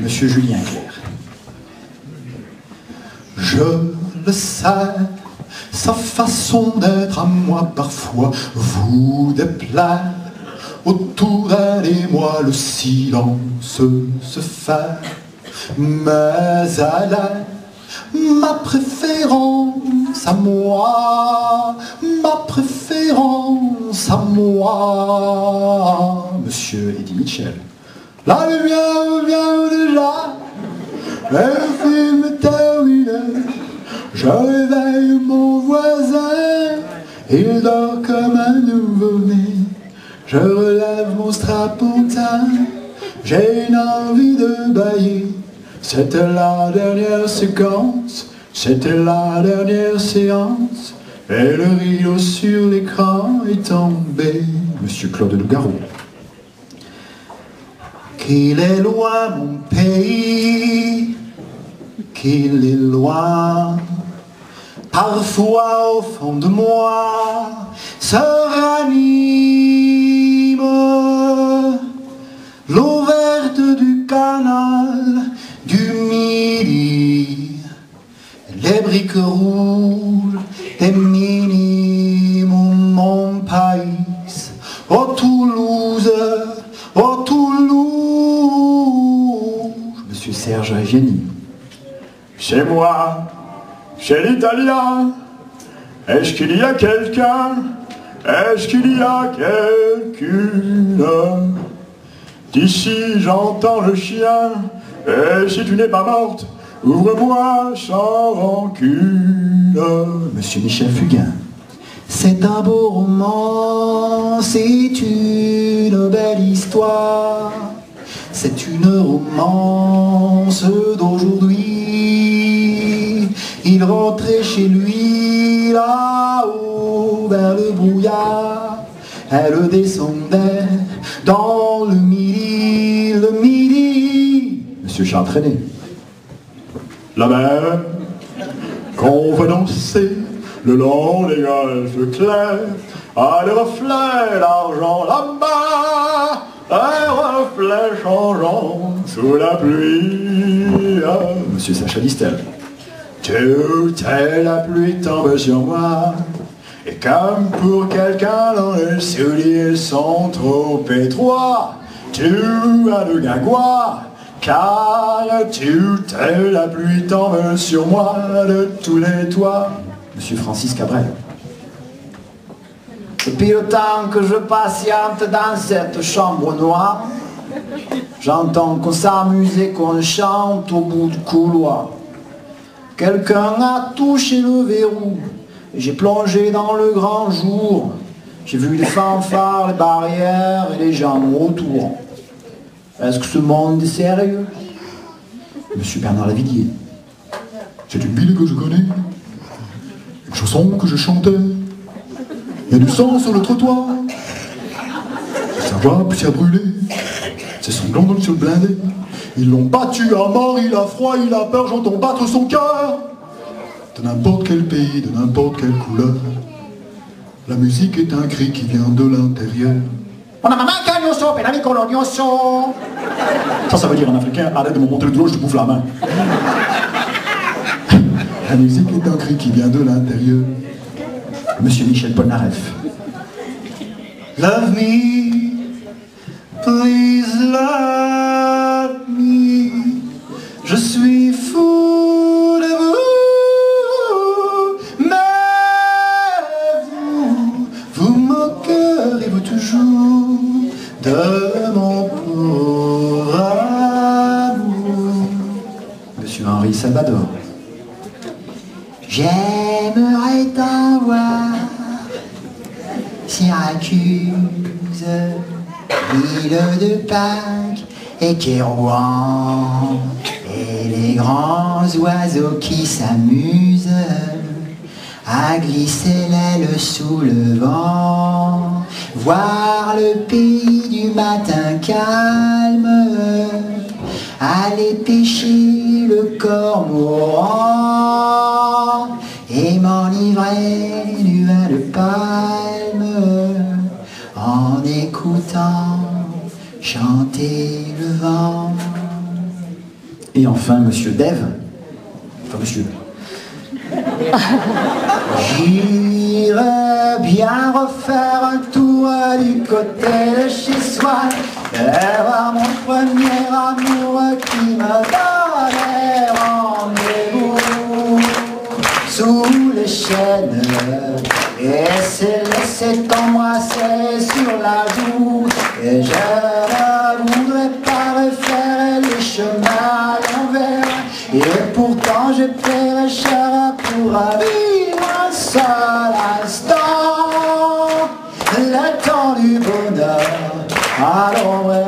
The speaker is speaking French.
Monsieur Julien Clerc. Je le sais, sa façon d'être à moi parfois vous déplaît. Autour d'elle et moi le silence se fait. Mais elle est ma préférence à moi, ma préférence à moi. Monsieur Eddie Mitchell. La lumière vient déjà, le film est terminé. Je réveille mon voisin, il dort comme un nouveau-né. Je relève mon strapontin, j'ai une envie de bailler. C'était la dernière séquence, c'était la dernière séance, et le rideau sur l'écran est tombé. Monsieur Claude Nougaro. Qu'il est loin mon pays, qu'il est loin. Parfois au fond de moi se ranime l'eau verte du canal du Midi, les briques rouges des minimes, mon pays, oh Toulouse, oh Toulouse. Monsieur Serge Gianni. Chez moi, chez l'Italien, est-ce qu'il y a quelqu'un? Est-ce qu'il y a quelqu'une? D'ici j'entends le chien, et si tu n'es pas morte, ouvre-moi sans rancune. Monsieur Michel Fugain. C'est un beau roman, c'est une belle histoire, c'est une romance d'aujourd'hui. Il rentrait chez lui là-haut vers le brouillard, elle descendait dans le Midi, le Midi. Monsieur Charles Trenet. La mer, qu'on veut danser le long des golfes clairs, à des reflets d'argent là-bas, un reflet changeant sous la pluie. Monsieur Sacha Distel. Toute la pluie tombe sur moi, et comme pour quelqu'un dont les souliers sont trop étroits, tu as le guingois, car toute la pluie tombe sur moi de tous les toits. Monsieur Francis Cabrel. Depuis le temps que je patiente dans cette chambre noire, j'entends qu'on s'amuse et qu'on chante au bout du couloir. Quelqu'un a touché le verrou, et j'ai plongé dans le grand jour. J'ai vu les fanfares, les barrières et les gens autour. Est-ce que ce monde est sérieux? Monsieur Bernard Lavillier. C'est une ville que je connais, une chanson que je chantais. Il y a du sang sur le trottoir, sa voix puis a brûlé, ses sanglants dans le ciel blindé. Ils l'ont battu à mort, il a froid, il a peur, j'entends battre son cœur. De n'importe quel pays, de n'importe quelle couleur, la musique est un cri qui vient de l'intérieur. Ça veut dire en africain, arrête de me montrer le doigt, je te bouffe la main. La musique est un cri qui vient de l'intérieur. Monsieur Michel Polnareff. Love me, please love me. Je suis fou de vous, mais vous moquerez-vous toujours de mon pauvre amour. Monsieur Henri Salvador. J'aimerais t'en voir, Syracuse, ville de Pâques et Kérouan, et les grands oiseaux qui s'amusent à glisser l'aile sous le vent, voir le pays du matin calme, aller pêcher le cormoran et m'enivrer du vin de palme en écoutant chanter le vent. Et enfin, monsieur Dave, enfin monsieur, j'irais bien refaire un tour du côté de chez soi, et voir mon premier amour qui me donnait rendez-vous sous les chênes, et s'est laissé embrasser sur la joue. Et je ne voudrais pas refaire les chemins à l'envers, et pourtant je pérerais pour vivre un seul instant, le temps du bonheur à l'ombre.